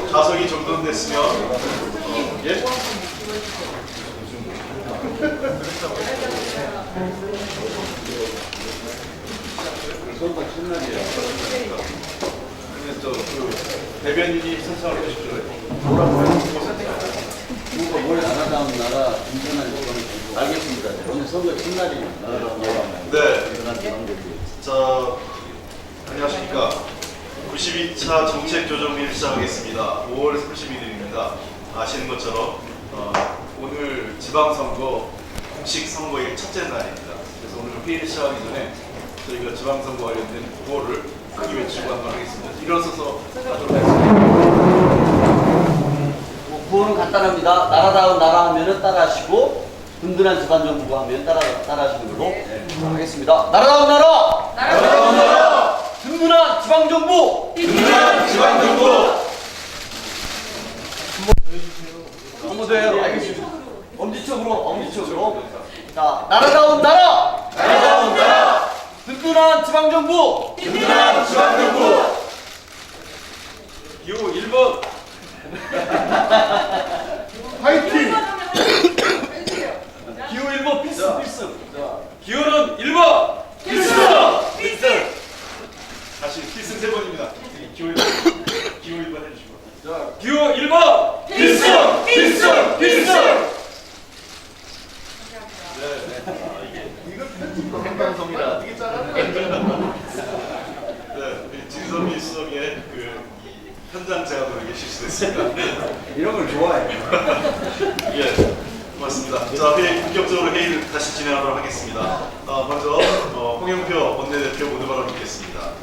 자석이 정돈됐으면 예? 대변인이 선창을 하십시오. 뭘 나라다운 나라 인천한 지방 알겠습니다. 오늘 선거 첫날입니다. 네. 자, 안녕하십니까. 92차 정책조정회의를 시작하겠습니다. 5월 31일입니다. 아시는 것처럼 오늘 지방선거 공식 선거일 첫째 날입니다. 그래서 오늘 회의를 시작하기 전에 저희가 지방선거 관련된 구호를 크게 외치고 한번 하겠습니다. 일어서서 하도록 하겠습니다. 구호는 간단합니다. 나라다운 나라 하면은 따라하시고 든든한 지방정부 하면 따라하시는 걸로 하겠습니다. 나라다운 나라! 나라다운 나라! 든든한 지방정부! 든든한 지방정부! 한번 더 해요. 알겠습니다. 엄지척으로. 자, 나라다운 나라! 나라다운 나라! 든든한 지방정부! 든든한 지방정부! 기호 1번! 화이팅! 기호 1번 필승! 기호는 1번! 필승! 다시 필승 3번입니다. 기호 1번 해주시고. 자, 기호 1번! 필승! 이거 편집도 한방송이라 되게 잘하네. 네, 진선미 수석의 현장 제압으로 실시됐습니다. 이런 걸 좋아해. 예, 고맙습니다. 자, 본격적으로 회의를 다시 진행하도록 하겠습니다. 먼저 홍영표 원내대표 모두 발언 듣겠습니다.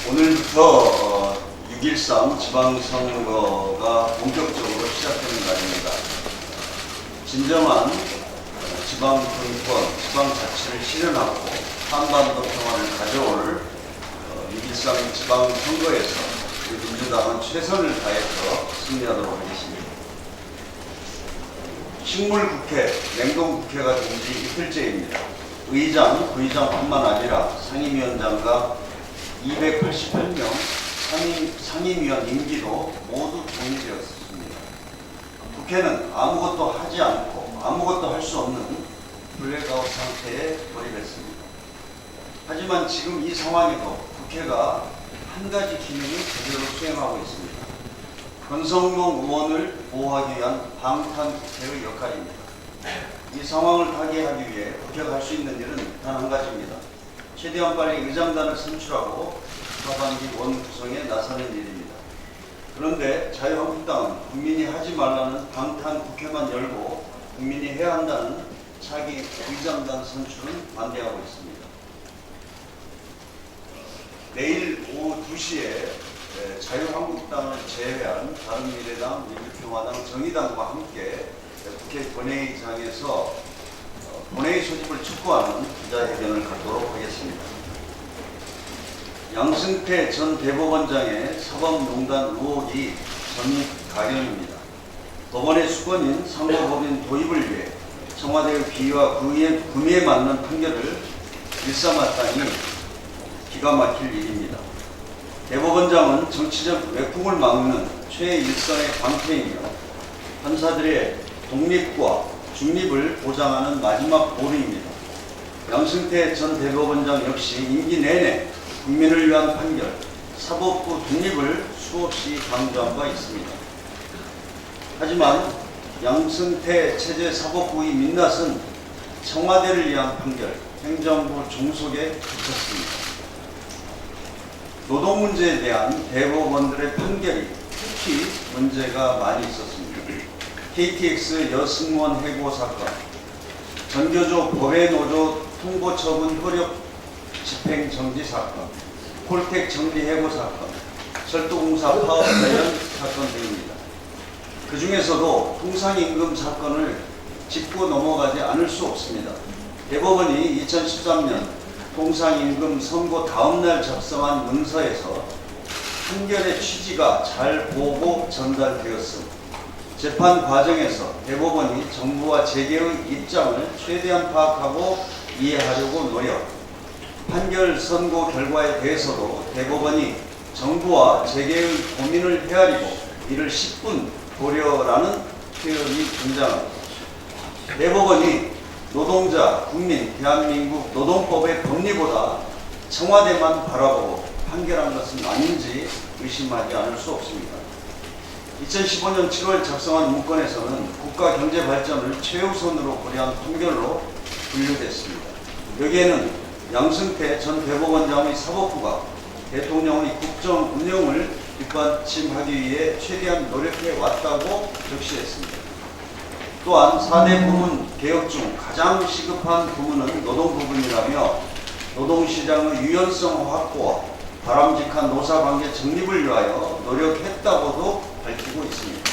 오늘부터 6.13 지방선거가 본격적으로 시작되는 날입니다. 진정한 지방분권, 지방자치를 실현하고 한반도 평화를 가져올 6.13 지방선거에서 민주당은 최선을 다해서 승리하도록 하겠습니다. 식물국회, 냉동국회가 된 지 이틀째입니다. 의장, 부의장뿐만 아니라 상임위원장과 288명 상임위원 임기도 모두 정리되었습니다. 국회는 아무것도 하지 않고 아무것도 할 수 없는 블랙아웃 상태에 돌입했습니다. 하지만 지금 이 상황에도 국회가 한 가지 기능을 제대로 수행하고 있습니다. 권성동 의원을 보호하기 위한 방탄국회의 역할입니다. 이 상황을 타개하기 위해 국회가 할 수 있는 일은 단 한 가지입니다. 최대한 빨리 의장단을 선출하고 하반기 원구성에 나서는 일입니다. 그런데 자유한국당은 국민이 하지 말라는 방탄국회만 열고 국민이 해야 한다는 차기 의장단 선출은 반대하고 있습니다. 내일 오후 2시에 자유한국당을 제외한 바른미래당, 민주평화당, 정의당과 함께 국회 본회의장에서 본회의 소집을 촉구하는 기자회견을 갖도록 하겠습니다. 양승태 전 대법원장의 사법농단 의혹이 전입 가경입니다. 법원의 수건인 상고법인 도입을 위해 청와대의 비위와 금위에 맞는 판결을 일삼았다니 기가 막힐 일입니다. 대법원장은 정치적 외풍을 막는 최일선의 방패이며 판사들의 독립과 중립을 보장하는 마지막 보루입니다. 양승태 전 대법원장 역시 임기 내내 국민을 위한 판결, 사법부 독립을 수없이 강조한 바 있습니다. 하지만 양승태 체제 사법부의 민낯은 청와대를 위한 판결, 행정부 종속에 그쳤습니다. 노동 문제에 대한 대법원들의 판결이 특히 문제가 많이 있었습니다. KTX 여승무원 해고 사건, 전교조 법외노조 통보처분 효력 집행정지 사건, 콜텍 정리해고 사건, 철도공사 파업 관련 사건 등입니다. 그 중에서도 통상임금 사건을 짚고 넘어가지 않을 수 없습니다. 대법원이 2013년 통상임금 선고 다음날 작성한 문서에서 판결의 취지가 잘 보고 전달되었음. 재판 과정에서 대법원이 정부와 재계의 입장을 최대한 파악하고 이해하려고 노력. 판결 선고 결과에 대해서도 대법원이 정부와 재계의 고민을 헤아리고 이를 10분 고려라는 표현이 등장합니다. 대법원이 노동자, 국민, 대한민국 노동법의 법리보다 청와대만 바라보고 판결한 것은 아닌지 의심하지 않을 수 없습니다. 2015년 7월 작성한 문건에서는 국가 경제 발전을 최우선으로 고려한 판결로 분류됐습니다. 여기에는 양승태 전 대법원장의 사법부가 대통령의 국정 운영을 뒷받침하기 위해 최대한 노력해 왔다고 적시했습니다. 또한 4대 부문 개혁 중 가장 시급한 부문은 노동 부분이라며 노동시장의 유연성 확보와 바람직한 노사관계 정립을 위하여 노력했다고도 밝히고 있습니다.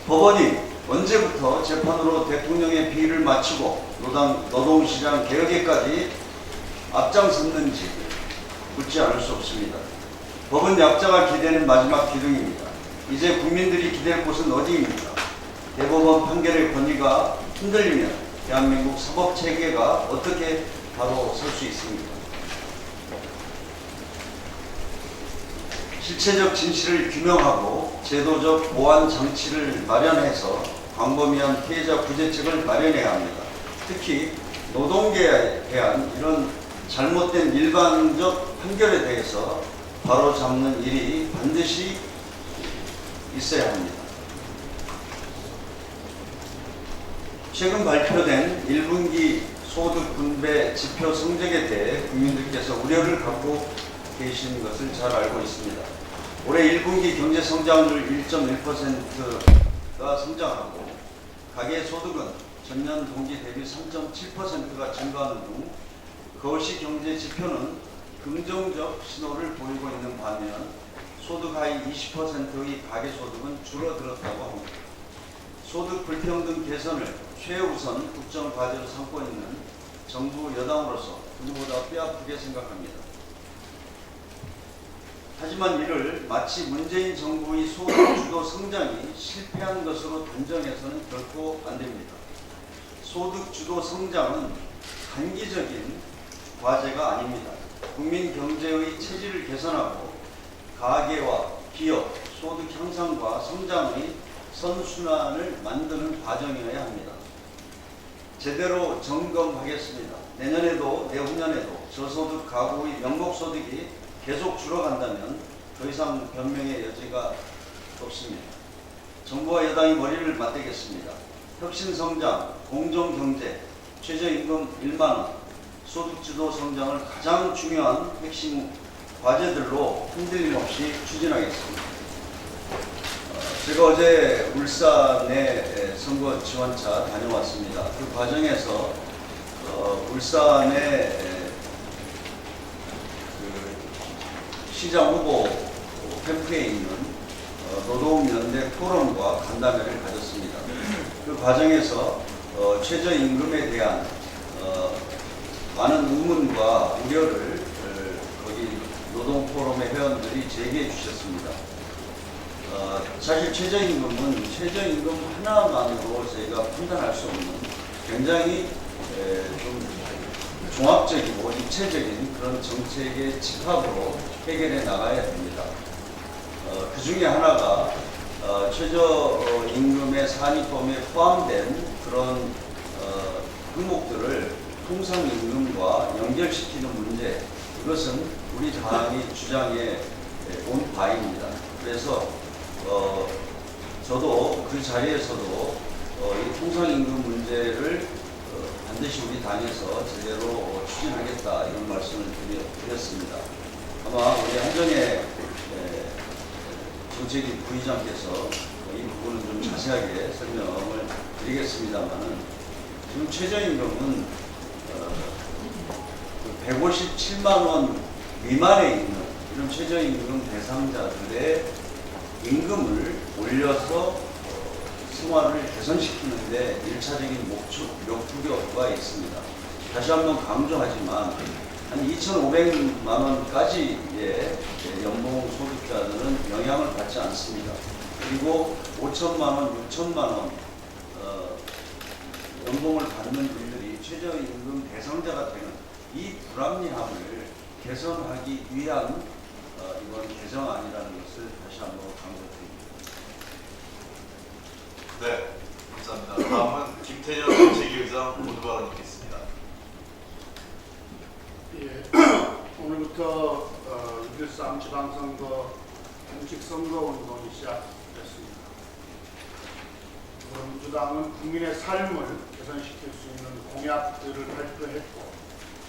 법원이 언제부터 재판으로 대통령의 비위를 마치고 노동시장 개혁에까지 앞장섰는지 묻지 않을 수 없습니다. 법은 약자가 기대는 마지막 기둥입니다. 이제 국민들이 기댈 곳은 어디입니까? 대법원 판결의 권위가 흔들리면 대한민국 사법체계가 어떻게 바로 설 수 있습니까? 실체적 진실을 규명하고 제도적 보완 장치를 마련해서 광범위한 피해자 구제책을 마련해야 합니다. 특히 노동계에 대한 이런 잘못된 일반적 판결에 대해서 바로잡는 일이 반드시 있어야 합니다. 최근 발표된 1분기 소득 분배 지표 성적에 대해 국민들께서 우려를 갖고 계신 것을 잘 알고 있습니다. 올해 1분기 경제 성장률 1.1%가 성장하고 가계 소득은 전년 동기 대비 3.7%가 증가하는 등 거시 경제 지표는 긍정적 신호를 보이고 있는 반면 소득 하위 20%의 가계 소득은 줄어들었다고 합니다. 소득 불평등 개선을 최우선 국정 과제로 삼고 있는 정부 여당으로서 누구보다 뼈아프게 생각합니다. 하지만 이를 마치 문재인 정부의 소득 주도 성장이 실패한 것으로 단정해서는 결코 안 됩니다. 소득 주도 성장은 단기적인 과제가 아닙니다. 국민 경제의 체질을 개선하고 가계와 기업, 소득 향상과 성장의 선순환을 만드는 과정이어야 합니다. 제대로 점검하겠습니다. 내년에도 내후년에도 저소득 가구의 명목소득이 계속 줄어간다면 더 이상 변명의 여지가 없습니다. 정부와 여당이 머리를 맞대겠습니다. 혁신성장, 공정경제, 최저임금 1만원, 소득주도 성장을 가장 중요한 핵심 과제들로 흔들림 없이 추진하겠습니다. 제가 어제 울산에 선거 지원차 다녀왔습니다. 그 과정에서 울산의 시장 후보 캠프에 있는 노동연대 포럼과 간담회를 가졌습니다. 그 과정에서 최저임금에 대한 많은 의문과 우려를 거기 노동포럼의 회원들이 제기해 주셨습니다. 사실 최저임금은 최저임금 하나만으로 저희가 판단할 수 없는 굉장히 좀 종합적이고 입체적인 그런 정책의 집합으로 해결해 나가야 됩니다. 그 중에 하나가 최저임금의 산입범위에 포함된 그런 항목들을 통상임금과 연결시키는 문제, 이것은 우리 당이 주장해 온 바입니다. 그래서 저도 그 자리에서도 이 통상임금 문제를 반드시 우리 당에서 제대로 추진하겠다 이런 말씀을 드렸습니다. 아마 우리 한정혜 정책위 부의장께서 이 부분은 좀 자세하게 설명을 드리겠습니다만은 지금 최저임금은 157만 원 미만에 있는 이런 최저임금 대상자들의 임금을 올려서 생활을 개선시키는데 일차적인 목표가 있습니다. 다시 한번 강조하지만 한 2,500만 원까지의 연봉 소득자들은 영향을 받지 않습니다. 그리고 5천만 원, 6천만 원 연봉을 받는 분들이 최저임금 대상자가 되는 이 불합리함을 개선하기 위한 이번 개정안이라는 것을 다시 한번 강조드립니다. 네, 감사합니다. 다음은 김태년 정책위 의장 모두 발언 있겠습니다. 예, 오늘부터 6.13 지방선거 공식 선거운동이 시작됐습니다. 민주당은 국민의 삶을 개선시킬 수 있는 공약들을 발표했고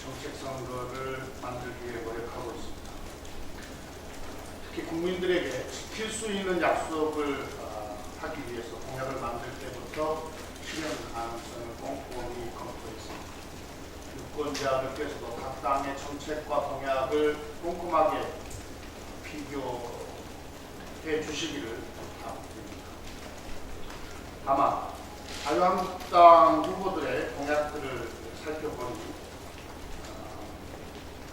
정책 선거를 만들기 위해 노력하고 있습니다. 특히 국민들에게 지킬 수 있는 약속을 하기 위해서 공약을 만들 때부터 실현 가능성을 꼼꼼히 검토했습니다. 유권자들께서도 각 당의 정책과 공약을 꼼꼼하게 비교해 주시기를 부탁드립니다. 다만 자유한국당 후보들의 공약들을 살펴보니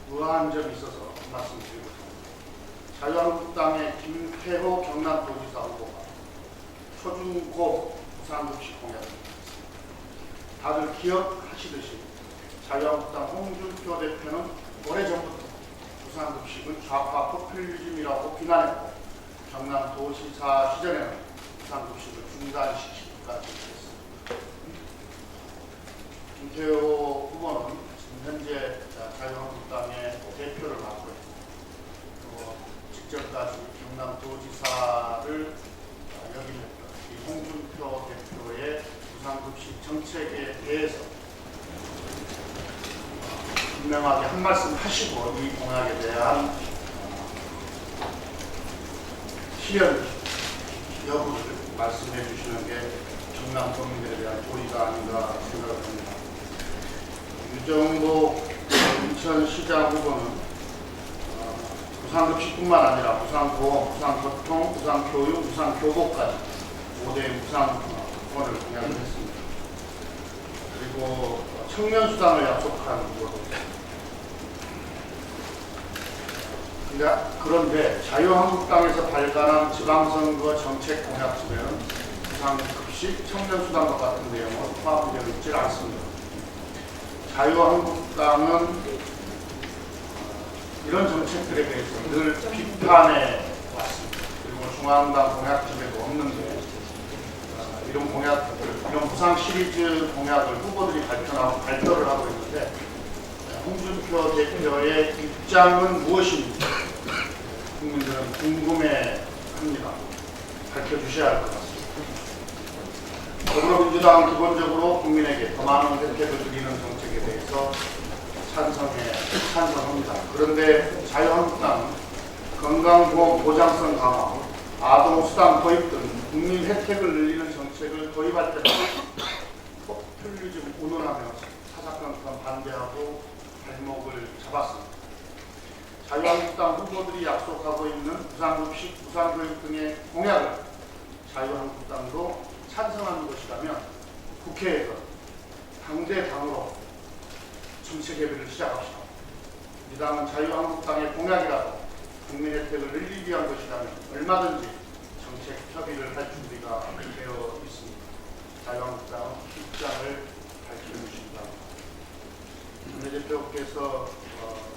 의아한 점이 있어서 말씀드리고 싶습니다. 자유한국당의 김태호 경남도지사 후보가 초중고 무상급식 공약입니다. 다들 기억하시듯이 자유한국당 홍준표 대표는 오래전부터 무상급식은 좌파 포퓰리즘이라고 비난했고 경남도지사 시절에는 무상급식을 중단시키기까지 했습니다. 김태호 후보는 지금 현재 자유한국당의 대표를 맡고 있고 직전까지 경남도지사를 역임했던 이 홍준표 대표의 무상급식 정책에 대해서 분명하게 한 말씀 하시고 이 공약에 대한 실현 여부를 말씀해 주시는 게 경남 국민들에 대한 도리가 아닌가 생각을 합니다. 유정복 인천시장 후보는 무상급식뿐만 아니라 무상보험, 무상교통, 무상교육, 무상교복까지 5대 무상권을 공약을 했습니다. 그리고 청년수당을 약속한 후보도 그런데 자유한국당에서 발간한 지방선거 정책 공약집에는 무상급식, 청년수당과 같은 내용은 포함되어 있지 않습니다. 자유한국당은 이런 정책들에 대해서 늘 비판해 왔습니다. 그리고 중앙당 공약집에도 없는데 이런 공약들, 이런 무상 시리즈 공약을 후보들이 발표를 하고 있는데 홍준표 대표의 입장은 무엇인지 국민들은 궁금해합니다. 밝혀주셔야 할 것 같습니다. 더불어민주당은 기본적으로 국민에게 더 많은 혜택을 드리는 정책에 대해서 찬성합니다. 그런데 자유한국당은 건강보험 보장성 강화, 아동수당 도입 등 국민 혜택을 늘리는 정책을 도입할 때마다 포퓰리즘 운운하며 사사건건 반대하고 발목을 잡았습니다. 자유한국당 후보들이 약속하고 있는 무상급식, 무상교육 등의 공약을 자유한국당도 찬성하는 것이라면 국회에서 당대당으로 정책 협의를 시작합시다. 이 당은 자유한국당의 공약이라도 국민 혜택을 늘리기 위한 것이라면 얼마든지 정책 협의를 할 준비가 되어 있습니다. 자유한국당은 입장을 밝혀주시기 바랍니다. 김 대표께서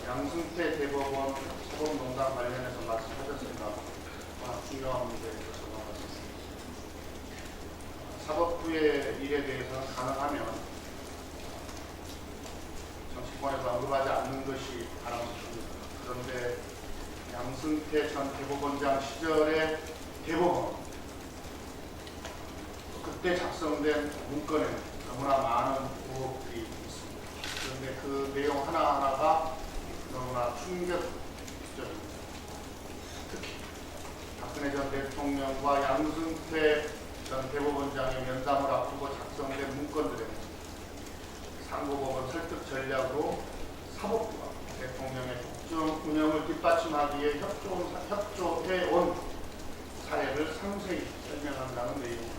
양승태 대법원 사법농단 관련해서 말씀하셨습니다. 워낙 중요한 문제에 대해서 넘어갔습니다. 사법부의 일에 대해서는 가능하면 정치권에서 언급하지 않는 것이 바람직합니다. 그런데 양승태 전 대법원장 시절의 대법원 그때 작성된 문건에 너무나 많은 의혹들이 있습니다. 그런데 그 내용 하나하나가 너무나 충격적입니다. 특히 박근혜 전 대통령과 양승태 전 대법원장의 면담을 앞두고 작성된 문건들에 상고법원 설득 전략으로 사법부가 국정 운영을 뒷받침하기 위해 협조해온 사례를 상세히 설명한다는 내용입니다.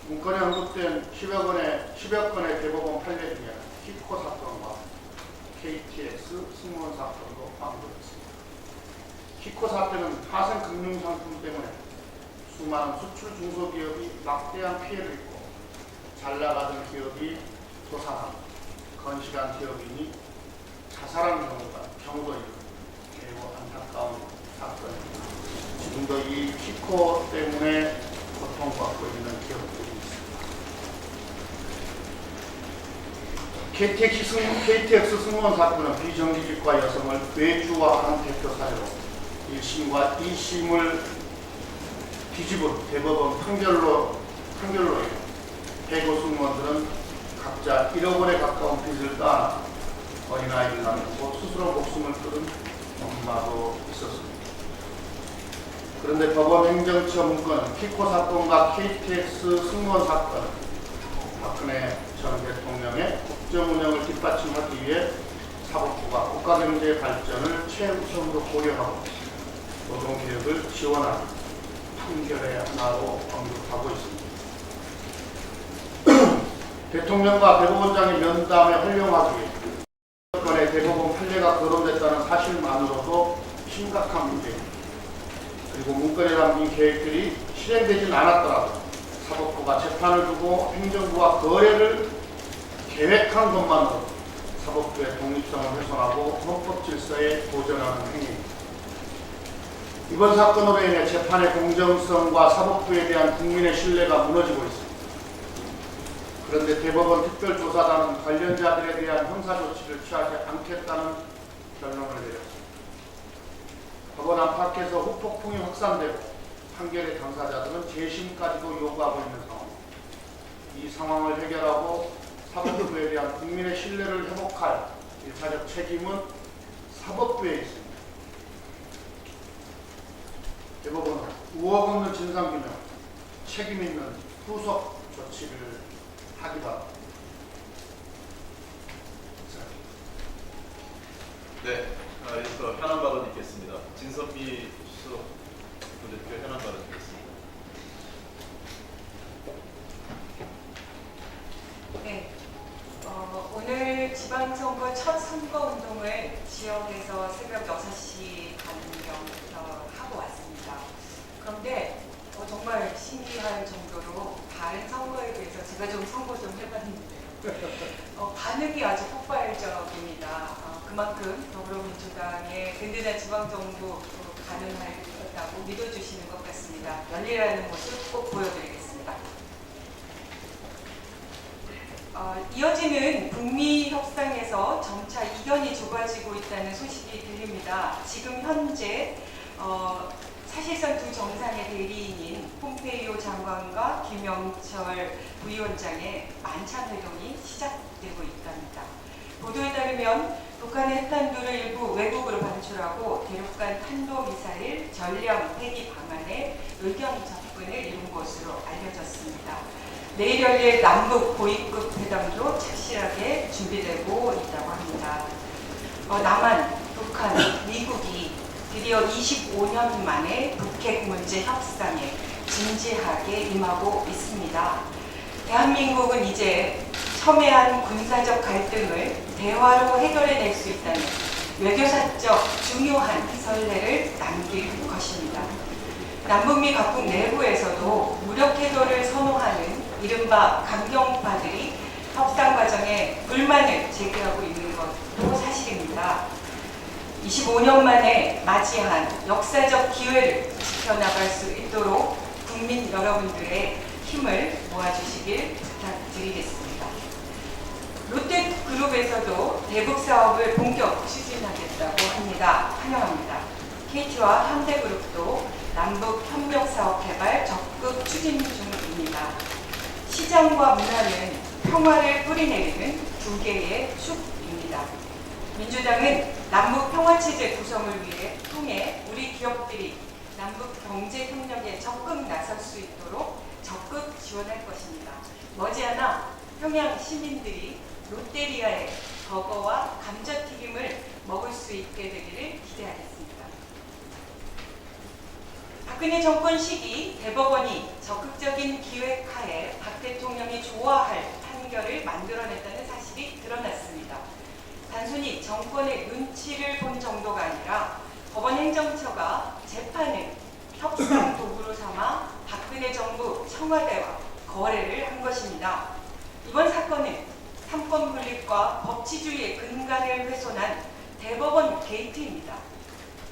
문건에 언급된 10여 건의 대법원 판례 중에 키코 사건과 KTX 승무원 사건도 포함되었습니다. 키코 사태는 파생 금융상품 때문에 수많은 수출 중소기업이 막대한 피해를 입고 잘 나가던 기업이 도산하고 건실한 기업인이 자살한 경우도 있는 매우 안타까운 사건입니다. 지금도 이 키코 때문에 고통받고 있는 기업들이 있습니다. KTX 승무원 사건은 비정규직과 여성을 외주화한 대표 사례로 1심과 2심을 뒤집은 대법원 판결로 인해 해고 승무원들은 각자 1억 원에 가까운 빚을 떠안아 어린아이를 낳고 스스로 목숨을 끊은 엄마도 있었습니다. 그런데 법원 행정처 문건은 키코 사건과 KTX 승무원 사건, 박근혜 전 대통령의 국정 운영을 뒷받침하기 위해 사법부가 국가경제 발전을 최우선으로 고려하고 노동개혁을 지원하는 판결의 하나로 언급하고 있습니다. 대통령과 대법원장의 면담에 활용하기 위해 건의 대법원 판례가 거론됐다는 사실만으로도 심각한 문제입니다. 그리고 문건에 담긴 계획들이 실행되진 않았더라도 사법부가 재판을 두고 행정부와 거래를 계획한 것만으로 사법부의 독립성을 훼손하고 헌법 질서에 도전하는 행위입니다. 이번 사건으로 인해 재판의 공정성과 사법부에 대한 국민의 신뢰가 무너지고 있습니다. 그런데 대법원 특별조사단은 관련자들에 대한 형사조치를 취하지 않겠다는 결론을 내렸습니다. 법원 안팎에서 후폭풍이 확산되고 판결의 당사자들은 재심까지도 요구하고 있는 상황입니다. 이 상황을 해결하고 사법부에 대한 국민의 신뢰를 회복할 일차적 책임은 사법부에 있습니다. 대법원은 우억 없는 진상규명, 책임 있는 후속 조치를 하기 바랍니다. 네, 이어서 현안 발언 있겠습니다. 진선미 수석 부대표 현안 발언 있겠습니다. 네, 오늘 지방선거 첫 선거운동을 지역에서 새벽 6시 반경부터 하고 왔습니다. 그런데 정말 신기할 정도로 다른 선거에 비해서 제가 좀 선거 좀 해봤는데요. 반응이 아주 폭발적입니다. 그만큼 더불어민주당의 든든한 지방정부 가능하다고 믿어주시는 것 같습니다. 열리라는 모습 꼭 보여드리겠습니다. 이어지는 북미 협상에서 점차 이견이 좁아지고 있다는 소식이 들립니다. 지금 현재 사실상 두 정상의 대리인인 폼페이오 장관과 김영철 부위원장의 만찬 회동이 시작되고 있답니다. 보도에 따르면 북한의 핵탄두를 일부 외국으로 반출하고 대륙간 탄도미사일 전략 회귀 방안에 의견 접근을 이룬 것으로 알려졌습니다. 내일 열릴 남북 고위급 회담도 착실하게 준비되고 있다고 합니다. 남한, 북한, 미국이 드디어 25년 만에 북핵 문제 협상에 진지하게 임하고 있습니다. 대한민국은 이제 첨예한 군사적 갈등을 대화로 해결해낼 수 있다는 외교사적 중요한 선례를 남길 것입니다. 남북미 각국 내부에서도 무력 해결을 선호하는 이른바 강경파들이 협상 과정에 불만을 제기하고 있는 것도 사실입니다. 25년 만에 맞이한 역사적 기회를 지켜나갈 수 있도록 국민 여러분들의 힘을 모아주시길 부탁드리겠습니다. 롯데그룹에서도 대북 사업을 본격 추진하겠다고 합니다. 환영합니다. KT와 현대그룹도 남북 협력 사업 개발 적극 추진 중입니다. 시장과 문화는 평화를 뿌리내리는 두 개의 축입니다. 민주당은 남북 평화체제 구성을 통해 우리 기업들이 남북 경제협력에 적극 나설 수 있도록 적극 지원할 것입니다. 머지않아 평양 시민들이 롯데리아의 버거와 감자튀김을 먹을 수 있게 되기를 기대하겠습니다. 박근혜 정권 시기 대법원이 적극적인 기획하에 박 대통령이 좋아할 판결을 만들어냈다는 사실이 드러났습니다. 단순히 정권의 눈치를 본 정도가 아니라 법원 행정처가 재판을 협상 도구로 삼아 박근혜 정부 청와대와 거래를 한 것입니다. 이번 사건은 삼권 분립과 법치주의의 근간을 훼손한 대법원 게이트입니다.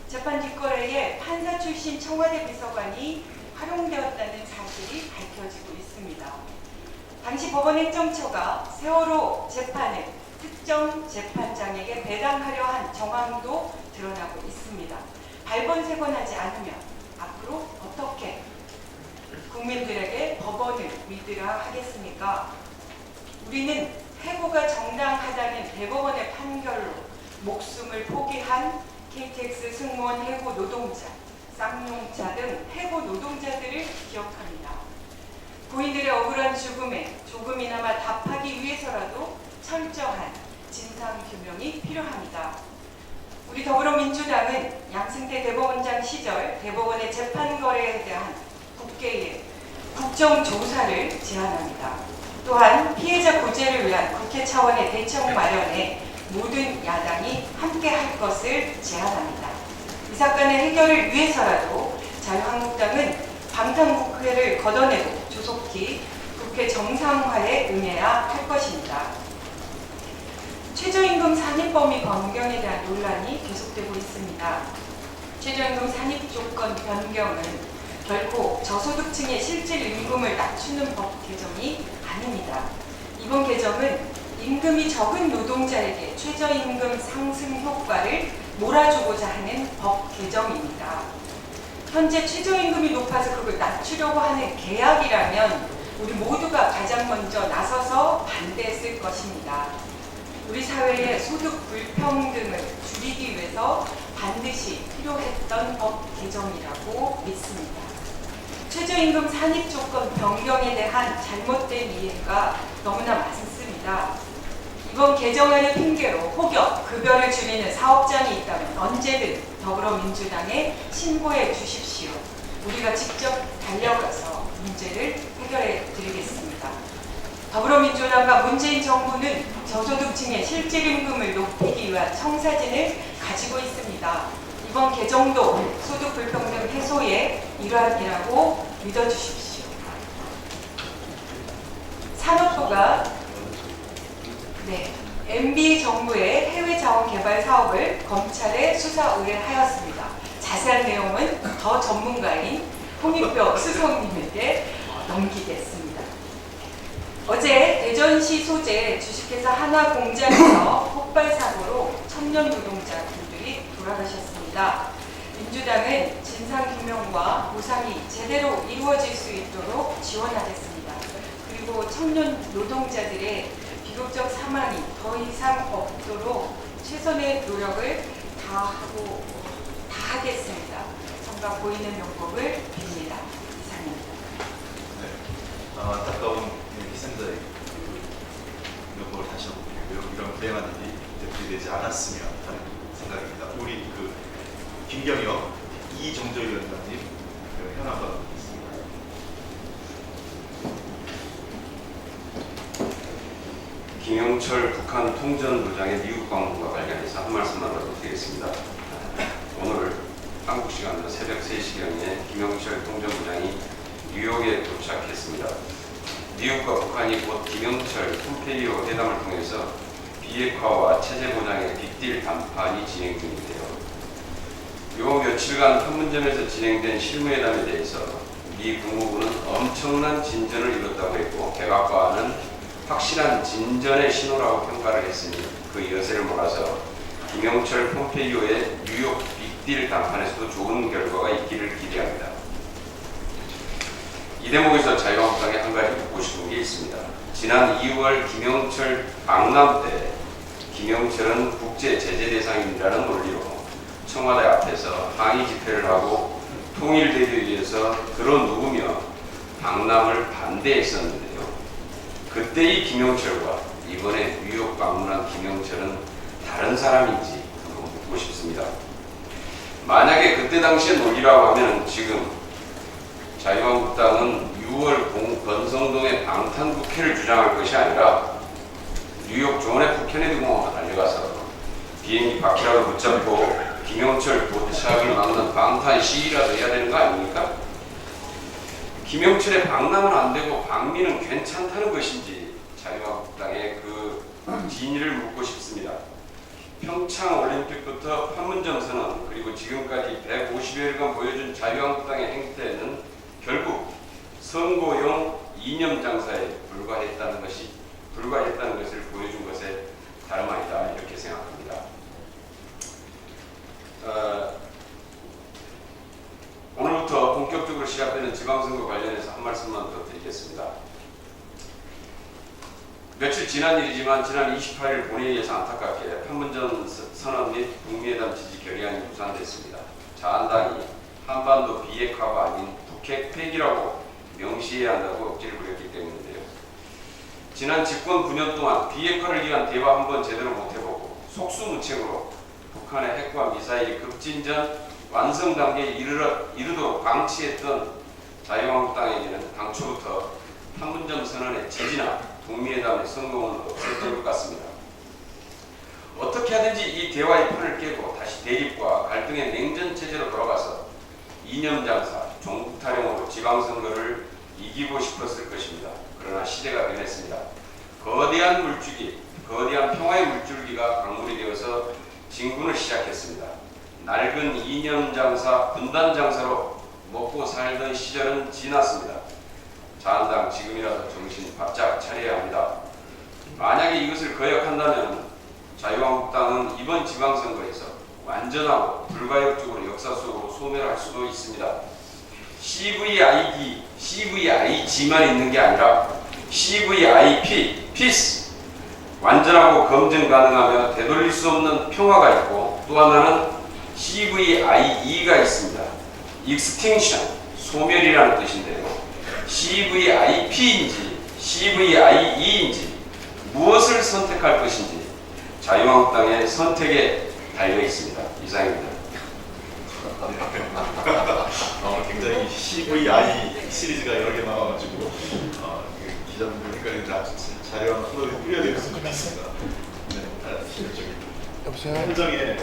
재판 뒷거래에 판사 출신 청와대 비서관이 활용되었다는 사실이 밝혀지고 있습니다. 당시 법원 행정처가 세월호 재판을 특정 재판장에게 배당하려 한 정황도 드러나고 있습니다. 발본색원하지 않으면 앞으로 어떻게 국민들에게 법원을 믿으라 하겠습니까? 우리는 해고가 정당하다는 대법원의 판결로 목숨을 포기한 KTX 승무원 해고 노동자, 쌍용차 등 해고 노동자들을 기억합니다. 고인들의 억울한 죽음에 조금이나마 답하기 위해서라도 철저한 진상규명이 필요합니다. 우리 더불어민주당은 양승태 대법원장 시절 대법원의 재판 거래에 대한 국회의 국정조사를 제안합니다. 또한 피해자 구제를 위한 국회 차원의 대책 마련에 모든 야당이 함께 할 것을 제안합니다. 이 사건의 해결을 위해서라도 자유한국당은 방탄국회를 걷어내고 조속히 국회 정상화에 응해야 할 것입니다. 최저임금 산입범위 변경에 대한 논란이 계속되고 있습니다. 최저임금 산입 조건 변경은 결코 저소득층의 실질 임금을 낮추는 법 개정이 아닙니다. 이번 개정은 임금이 적은 노동자에게 최저임금 상승 효과를 몰아주고자 하는 법 개정입니다. 현재 최저임금이 높아서 그걸 낮추려고 하는 계약이라면 우리 모두가 가장 먼저 나서서 반대했을 것입니다. 우리 사회의 소득 불평등을 줄이기 위해서 반드시 필요했던 법 개정이라고 믿습니다. 최저임금 산입 조건 변경에 대한 잘못된 이해가 너무나 많습니다. 이번 개정안의 핑계로 혹여 급여를 줄이는 사업장이 있다면 언제든 더불어민주당에 신고해 주십시오. 우리가 직접 달려가서 문제를 해결해 드리겠습니다. 더불어민주당과 문재인 정부는 저소득층의 실질임금을 높이기 위한 청사진을 가지고 있습니다. 이번 개정도 소득 불평등 해소의 일환이라고 믿어주십시오. 산업부가 MB 정부의 해외 자원 개발 사업을 검찰에 수사 의뢰하였습니다. 자세한 내용은 더 전문가인 홍익표 수석님에게 넘기겠습니다. 어제 대전시 소재 주식회사 하나공장에서 폭발 사고로 청년 노동자분들이 돌아가셨습니다. 민주당은 진상규명과 보상이 제대로 이루어질 수 있도록 지원하겠습니다. 그리고 청년 노동자들의 비극적 사망이 더 이상 없도록 최선의 노력을 다하겠습니다. 정가 보이는 명복을 빕니다. 이상입니다. 네, 안타까운 희생자의 명복을 다시 한번 드리고요. 이런 불행한 일이 되풀이되지 않았으면 하는 생각입니다. 우리 김경혁 이정조 위원장님 현황과 있습니다. 김영철 북한 통전부장의 미국 방문과 관련해서 한 말씀만 더 드리겠습니다. 오늘 한국 시간으로 새벽 3시경에 김영철 통전부장이 뉴욕에 도착했습니다. 미국과 북한이 곧 김영철 폼페이오 회담을 통해서 비핵화와 체제 보장의 빅딜 담판이 진행 중인데요. 요 며칠간 판문점에서 진행된 실무회담에 대해서 미 국무부는 엄청난 진전을 이뤘다고 했고 백악관은 확실한 진전의 신호라고 평가를 했으니 그 여세를 몰아서 김영철 폼페이오의 뉴욕 빅딜 담판에서도 좋은 결과가 있기를 기대합니다. 이 대목에서 자유한국당에 한 가지 묻고 싶은 게 있습니다. 지난 2월 김영철 방남 때 김영철은 국제 제재 대상이라는 논리로 청와대 앞에서 항의 집회를 하고 통일되기 위해서 들어누우며 방남을 반대했었는데요. 그때의 김영철과 이번에 뉴욕 방문한 김영철은 다른 사람인지 한번 묻고 싶습니다. 만약에 그때 당시의 논리라고 하면 지금 자유한국당은 6월 권성동의 방탄국회를 주장할 것이 아니라 뉴욕 존 F 케네디 공항으로 달려가서 비행기 바퀴락을 붙잡고 김영철 도착을 막는 방탄 시위라도 해야 되는 거 아닙니까? 김영철의 방남은 안 되고 방미는 괜찮다는 것인지 자유한국당의 그 진위를 묻고 싶습니다. 평창 올림픽부터 판문점 선언 그리고 지금까지 150여일간 보여준 자유한국당의 행태는 결국 선거용 이념 장사에 불과했다는 것을 보여준 것에 다름 아니다 이렇게 생각합니다. 오늘부터 본격적으로 시작되는 지방선거 관련해서 한 말씀만 더 드리겠습니다. 며칠 지난 일이지만 지난 28일 본회의에서 안타깝게 판문점 선언 및 북미회담 지지 결의안이 무산됐습니다. 자한당이 한반도 비핵화가 아닌 북핵 폐기라고 명시해야 한다고 억지를 부렸기 때문인데요. 지난 집권 9년 동안 비핵화를 위한 대화 한번 제대로 못해보고 속수무책으로 북한의 핵과 미사일이 급진전 완성 단계에 이르도록 방치했던 자유한국당에게는 당초부터 판문점 선언의 지지나 북미회담의 성공은 없었던 것 같습니다. 어떻게 하든지 이 대화의 판을 깨고 다시 대립과 갈등의 냉전 체제로 돌아가서 이념 장사, 종북 타령으로 지방선거를 이기고 싶었을 것입니다. 그러나 시대가 변했습니다. 거대한 물줄기, 거대한 평화의 물줄기가 강물이 되어서 진군을 시작했습니다. 낡은 이념 장사, 분단 장사로 먹고 살던 시절은 지났습니다. 자한당 지금이라도 정신 바짝 차려야 합니다. 만약에 이것을 거역한다면 자유한국당은 이번 지방선거에서 완전하고 불가역적으로 역사 속으로 소멸할 수도 있습니다. CVIG만 있는 게 아니라 CVIP, Peace, 완전하고 검증 가능하며 되돌릴 수 없는 평화가 있고 또 하나는 CVIE가 있습니다. Extinction, 소멸이라는 뜻인데요. CVIP인지 CVIE인지 무엇을 선택할 것인지 자유한국당의 선택에 달려 있습니다. 이상입니다. 굉장히 CVI 시리즈가 여러 개 나와가지고 기자분들 헷갈리는데 자료 하나 뿌려드렸으면 좋겠습니다. 네, 실질적인 여보세요? 현장에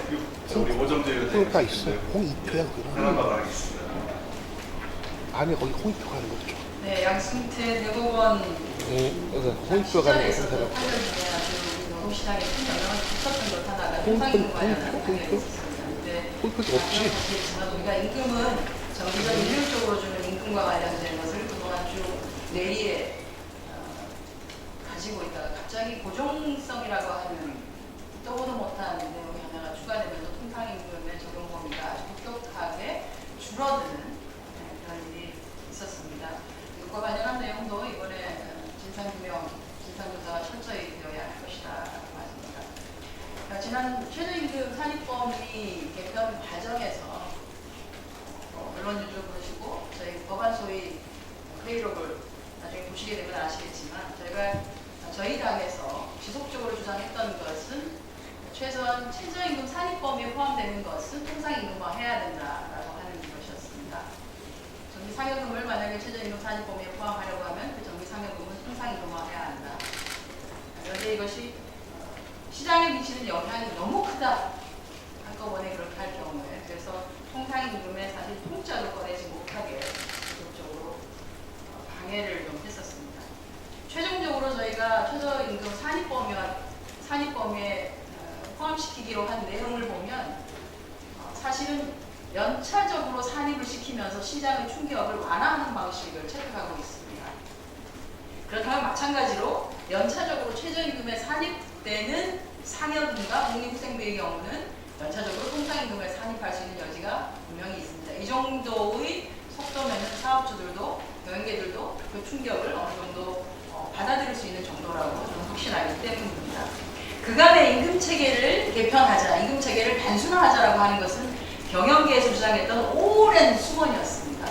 우리 오정재 홍이표가 위원장님 있어요. 홍이표야 그거는. 하나만 하겠습니다. 아니 거기 홍이표가 하는 거죠. 네, 양승태 대법원 홍이표가 하는 시절에서도 거죠. 판결 중에 아주 노동시장에 큰 영향을 미쳤던 것 하나가 통상임금 관련한 판결이 있었습니다. 근데 홍이표가 없지. 아시겠지만 우리가 임금은 정부가 일률적으로 주는 임금과 관련된 것을 그동안 쭉 내리에 가지고 있다가 갑자기 고정성이라고 하는 떠보도 못한 내용이 하나가 추가되면서 통상임금의 적용 범위가 아주 급격하게 줄어드는 그런 일이 있었습니다. 이것과 관련한 내용도 이번에 진상규명, 진상조사가 철저히 되어야 할 것이다라고 말씀드립니다. 지난 최저임금 산입범위 개편 과정에서 언론들도 보시고 저희 법안 소위 회의록을 나중에 보시게 되면 아시겠지만 저희 당에서 지속적으로 주장했던 것은 최소한 최저임금 산입범위에 포함되는 것은 통상임금화해야 된다라고 하는 것이었습니다. 정기상여금을 만약에 최저임금 산입범위에 포함하려고 하면 그 정기상여금은 통상임금화해야 한다. 그런데 이것이 시장에 미치는 영향이 너무 크다. 한꺼번에 그렇게 할 경우에 그래서 통상임금에 사실 통짜로 꺼내지 못하게 지속적으로 방해를 좀 했었습니다. 최종적으로 저희가 최저임금 산입범위에 포함시키기로 한 내용을 보면 사실은 연차적으로 산입을 시키면서 시장의 충격을 완화하는 방식을 채택하고 있습니다. 그렇다면 마찬가지로 연차적으로 최저임금에 산입되는 상여금과 독립후생비의 경우는 연차적으로 통상임금에 산입할 수 있는 여지가 분명히 있습니다. 이 정도의 속도면은 사업주들도 여행객들도 그 충격을 어느 정도 받아들일 수 있는 정도라고 저는 확신하기 때문입니다. 그간의 임금 체계를 개편하자, 임금 체계를 단순화하자라고 하는 것은 경영계에서 주장했던 오랜 수건이었습니다.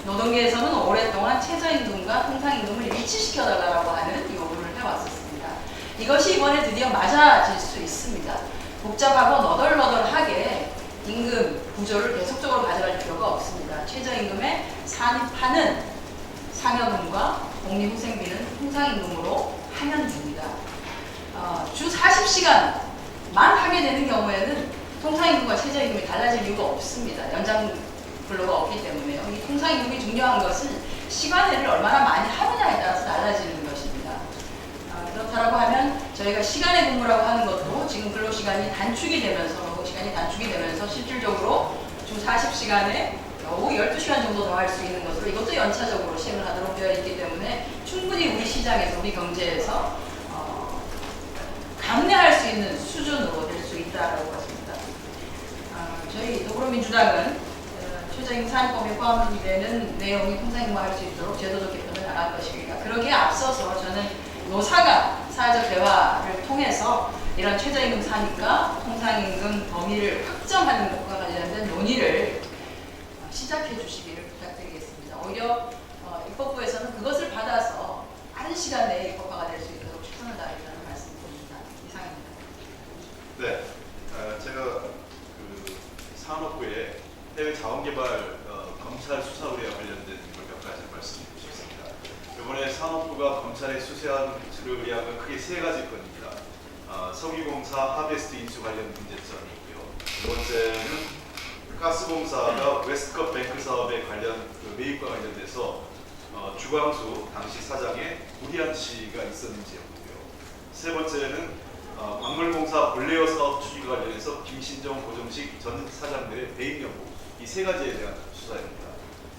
노동계에서는 오랫동안 최저임금과 통상임금을 일치시켜달라고 하는 요구를 해왔었습니다. 이것이 이번에 드디어 맞아질 수 있습니다. 복잡하고 너덜너덜하게 임금 구조를 계속적으로 가져갈 필요가 없습니다. 최저임금의 산입하는 상여금과 복리후생비는 통상임금으로 하면 됩니다. 주 40시간만 하게 되는 경우에는 통상임금과 최저임금이 달라질 이유가 없습니다. 연장 근로가 없기 때문에요. 이 통상임금이 중요한 것은 시간을 얼마나 많이 하느냐에 따라서 달라지는 것입니다. 그렇다고 하면 저희가 시간의 근무라고 하는 것도 지금 근로시간이 단축이 되면서 노동시간이 단축이 되면서 실질적으로 주 40시간에 겨우 12시간 정도 더 할 수 있는 것으로 이것도 연차적으로 시행을 하도록 되어 있기 때문에 충분히 우리 시장에서 우리 경제에서 감내할 수 있는 수준으로 될 수 있다고 봤습니다. 저희 더불어민주당은 최저임금 산입법에 포함되는 내용이 통상임금화할 수 있도록 제도적 개편을 나갈 것입니다. 그러기에 앞서서 저는 노사간 사회적 대화를 통해서 이런 최저임금 산입과 통상임금 범위를 확정하는 것과 관련된 논의를 시작해 주시기를 부탁드리겠습니다. 오히려 입법부에서는 그것을 받아서 빠른 시간 내에 입법화가 될 수 있도록 최선을 다하겠다는 말씀드립니다. 이상입니다. 네, 제가 그 산업부의 해외 자원개발 검찰 수사 의뢰와 관련된 걸 몇 가지 말씀드리고 싶습니다. 이번에 산업부가 검찰에 수사한 의뢰한 건 크게 세 가지 건입니다. 석유공사 하베스트 인수 관련 문제점이 있고요. 두 번째는 가스공사가 웨스트컵 뱅크 사업에 관련 매입과 관련돼서 주광수 당시 사장의 무리한 지시가 있었는지였고요. 세 번째는 광물공사 볼레어 사업 추진과 관련해서 김신정, 고정식 전 사장들의 배임 여부, 이 세 가지에 대한 수사입니다.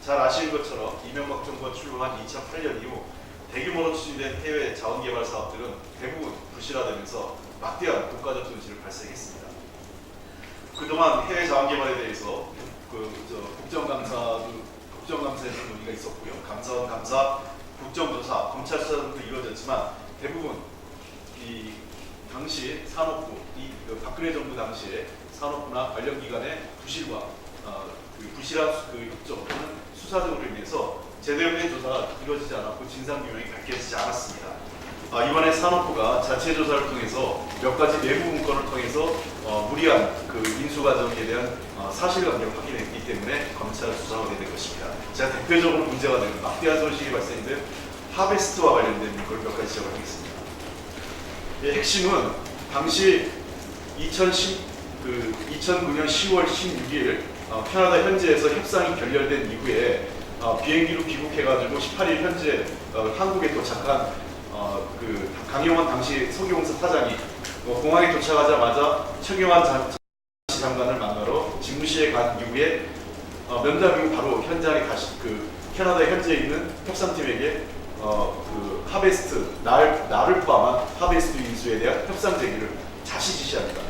잘 아시는 것처럼 이명박 정부가 출범한 2008년 이후 대규모로 추진된 해외 자원개발 사업들은 대부분 부실화되면서 막대한 국가적 손실을 발생했습니다. 그동안 해외 자원개발에 대해서 국정감사에서 논의가 있었고요. 감사원 감사, 국정조사, 검찰 수사 등도 이루어졌지만 대부분 이 당시 산업부, 박근혜 정부 당시에 산업부나 관련 기관의 부실과 부실한 협조 또는 수사 등으로 인해서 제대로 된 조사가 이루어지지 않았고 진상규명이 밝혀지지 않았습니다. 이번에 산업부가 자체 조사를 통해서 몇 가지 내부 문건을 통해서 무리한 인수 과정에 대한 사실관계를 확인했기 때문에 검찰 수사가 되는 것입니다. 제가 대표적으로 문제가 되는 막대한 손실이 발생된 하베스트와 관련된 문건을 몇 가지 지적하겠습니다. 핵심은 당시 2009년 10월 16일 캐나다 현지에서 협상이 결렬된 이후에 비행기로 귀국해가지고 18일 현재 한국에 도착한 강용환 당시 석유공사 사장이 공항에 도착하자마자 최경환 장관을 만나러 집무실에 간 이후에 면담 이후 바로 현장에 다시 캐나다 현지에 있는 협상팀에게 하베스트 나를 포함한 하베스트 인수에 대한 협상 제기를 다시 지시합니다.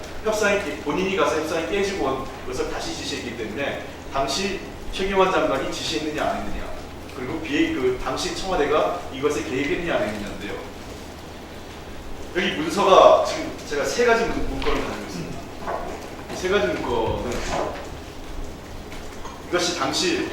본인이 가서 협상이 깨지고 온 것을 다시 지시했기 때문에 당시 최경환 장관이 지시했느냐 안 했느냐, 그리고 당시 청와대가 이것에 개입했느냐 안 했느냐인데요. 여기 문서가 지금 제가 세 가지 문건을 가지고 있습니다. 이 세 가지 문건은 이것이 당시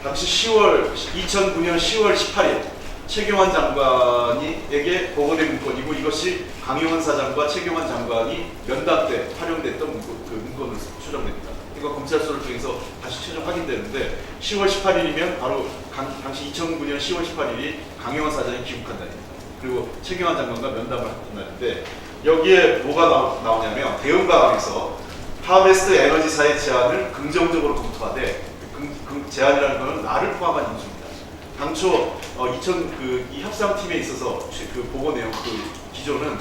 2009년 10월 18일 최경환 장관에게 보고된 문건이고, 이것이 강용환 사장과 최경환 장관이 면담 때 활용됐던 문건으로 추정됩니다. 이거 검찰 수사를 통해서 다시 최종 확인되는데 10월 18일이면 바로 당시 2009년 10월 18일이 강용환 사장이 귀국한 날입니다. 그리고 최경환 장관과 면담을 했던 날인데 여기에 뭐가 나오냐면 대응방안에서 하베스트 에너지사의 제안을 긍정적으로 검토하되 제안이라는 것은 나를 포함한 인수입니다. 당초 이 협상팀에 있어서 보고 내용 기조는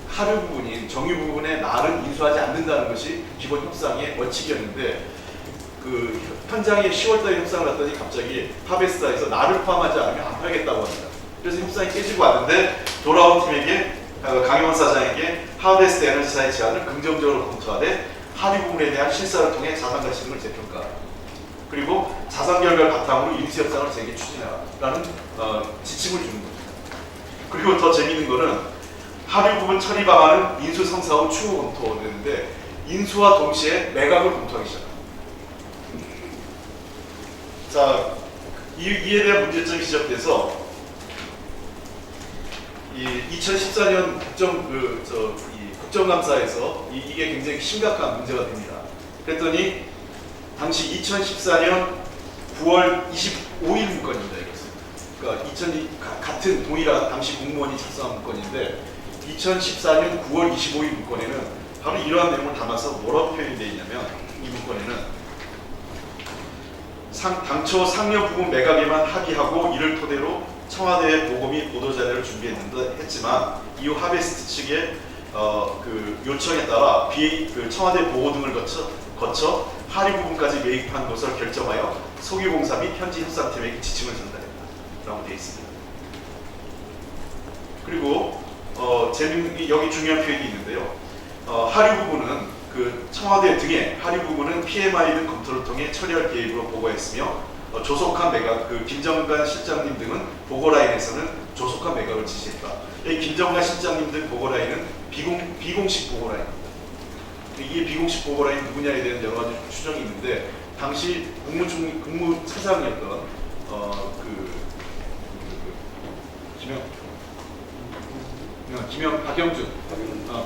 하류 부분인 정유 부분에 나를 인수하지 않는다는 것이 기본 협상의 원칙이었는데 현장에 10월달에 협상을 했더니 갑자기 하베스트에서 나를 포함하지 않으면 안 팔겠다고 합니다. 그래서 협상이 깨지고 왔는데 돌아온 팀에게 강용환 사장에게 하베스트 에너지사의 제안을 긍정적으로 검토하되 하류 부분에 대한 실사를 통해 자산 가치 등을 재평가, 그리고 자산 결과를 바탕으로 인수 협상을 재개 추진하라는 지침을 주는 겁니다. 그리고 더 재미있는 거는 하류 부분 처리 방안은 인수 성사 후 추후 검토되는데 인수와 동시에 매각을 검토하기 시작합니다. 자, 이에 대한 문제점이 지적돼서 이 2014년 국정감사에서 이게 굉장히 심각한 문제가 됩니다. 그랬더니 당시 2014년 9월 25일 문건입니다. 이것은. 그러니까 같은 동일한 당시 공무원이 작성한 문건인데 2014년 9월 25일 문건에는 바로 이러한 내용을 담아서 뭐라고 표현이 되어 있냐면 이 문건에는 당초 상여 부분 매각에만 합의하고 이를 토대로 청와대에 보고 및 보도자료를 준비했는데 했지만 이후 하베스트 측의 그 요청에 따라 청와대 보고 등을 거쳐 하류 부분까지 매입한 것을 결정하여 석유공사 및 현지 협상팀에게 지침을 전달했다 라고 되어 있습니다. 그리고 여기 중요한 표현이 있는데요. 하류 부분은 그 청와대 등의 하류 부분은 PMI 등 검토를 통해 처리할 계획으로 보고했으며 조속한 매각, 그 김정관 실장님 등은 보고라인에서는 조속한 매각을 지시했다. 이 김정관 실장님 등 보고라인은 비공식 보고라인입니다. 이게 비공식 보고라인 누구냐에 대한 여러 가지 추정이 있는데 당시 국무차장이었던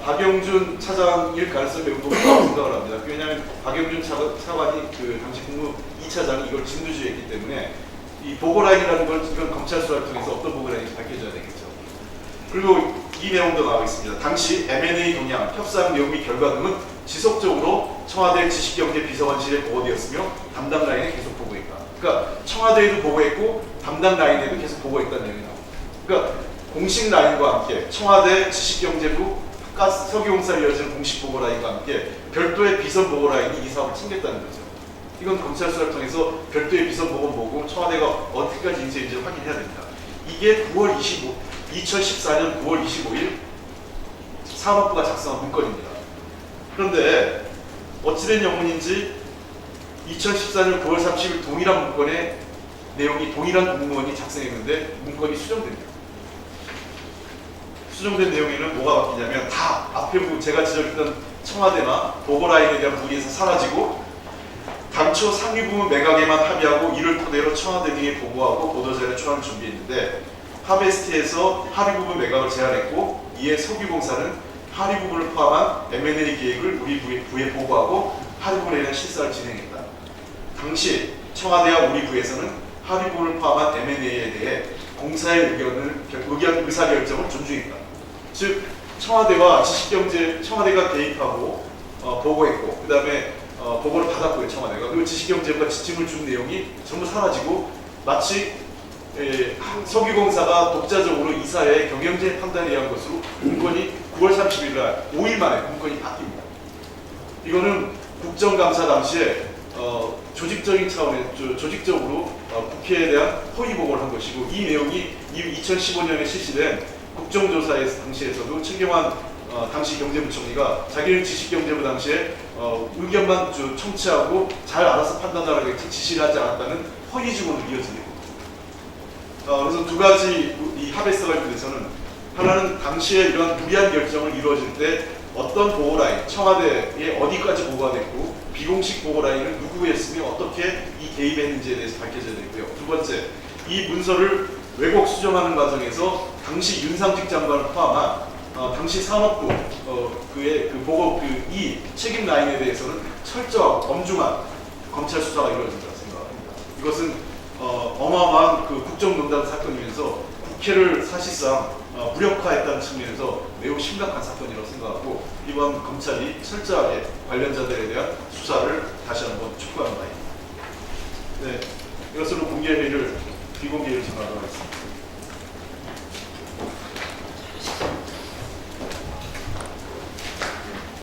박영준 차장일 가능성이 매우 높다고 생각을 합니다. 왜냐하면 박영준 차관이 그 당시 국무 2차장이 이걸 진두지휘했기 때문에 이 보고라인이라는 걸 이건 검찰 수사를 통해서 어떤 보고라인인지 밝혀져야 되겠죠. 그리고 이 내용도 나와 있습니다. 당시 M&A 동향, 협상 내용 및 결과 등은 지속적으로 청와대 지식경제 비서관실에 보고되었으며 담당 라인에 계속 보고했다. 그러니까 청와대에도 보고했고 담당 라인에도 계속 보고했다는 내용이 나옵니다. 그러니까 공식 라인과 함께 청와대 지식경제부 석유공사에 이어지는 공식 보고 라인과 함께 별도의 비선 보고 라인이 이 사업을 챙겼다는 거죠. 이건 검찰 수사를 통해서 별도의 비선 보고 보고 청와대가 어떻게까지 인쇄인지를 확인해야 됩니다. 이게 2014년 9월 25일 산업부가 작성한 문건입니다. 그런데 어찌된 영문인지 2014년 9월 30일 동일한 문건의 내용이 동일한 공무원이 작성했는데 문건이 수정됩니다. 수정된 내용에는 뭐가 바뀌냐면 다 앞에 부분 제가 지적했던 청와대나 보고라인에 대한 부분에서 사라지고 당초 상위 부분 매각에만 합의하고 이를 토대로 청와대 등에 보고하고 보도자료 초안을 준비했는데 하베스트에서 하류 부분 매각을 제안했고 이에 석유공사는 하류 부분을 포함한 M&A 계획을 우리 부에 보고하고 하류 부분에 대한 실사를 진행했다. 당시 청와대와 우리 부에서는 하류 부분을 포함한 M&A에 대해 공사의 의사결정을 존중했다. 즉 청와대가 개입하고 보고했고 그 다음에 보고를 받았고요. 청와대가 그리고 지식경제부가 지침을 준 내용이 전부 사라지고 마치 석유공사가 독자적으로 이사의 경영진 판단에 의한 것으로 문건이 9월 30일 날 5일 만에 문건이 바뀝니다. 이거는 국정감사 당시에 조직적인 차원에서 조직적으로 국회에 대한 허위 보고를 한 것이고 이 내용이 이후 2015년에 실시된 국정조사에 당시에서도 최경환 당시 경제부총리가 자기는 지식경제부 당시에 의견만 청취하고 잘 알아서 판단하라고 지시를 하지 않았다는 허위 증언으로 이어집니다. 그래서 두 가지 이 하베스트 관련돼서는 하나는 당시에 이러한 무리한 결정을 이루어질 때 어떤 보고라인, 청와대에 어디까지 보고가 됐고 비공식 보고라인은 누구였으며 어떻게 이 개입했는지에 대해서 밝혀져야 되고요. 두 번째, 이 문서를 왜곡 수정하는 과정에서 당시 윤상직 장관을 포함한 당시 산업부 그의 그 보고 이 책임 라인에 대해서는 철저하고 엄중한 검찰 수사가 이루어진다고 생각합니다. 이것은 어마어마한 그 국정농단 사건이면서 국회를 사실상 무력화했다는 측면에서 매우 심각한 사건이라고 생각하고 이번 검찰이 철저하게 관련자들에 대한 수사를 다시 한번 촉구하는 바입니다. 네, 이것으로 공개회의를 비공개회를 진행하도록 하겠습니다.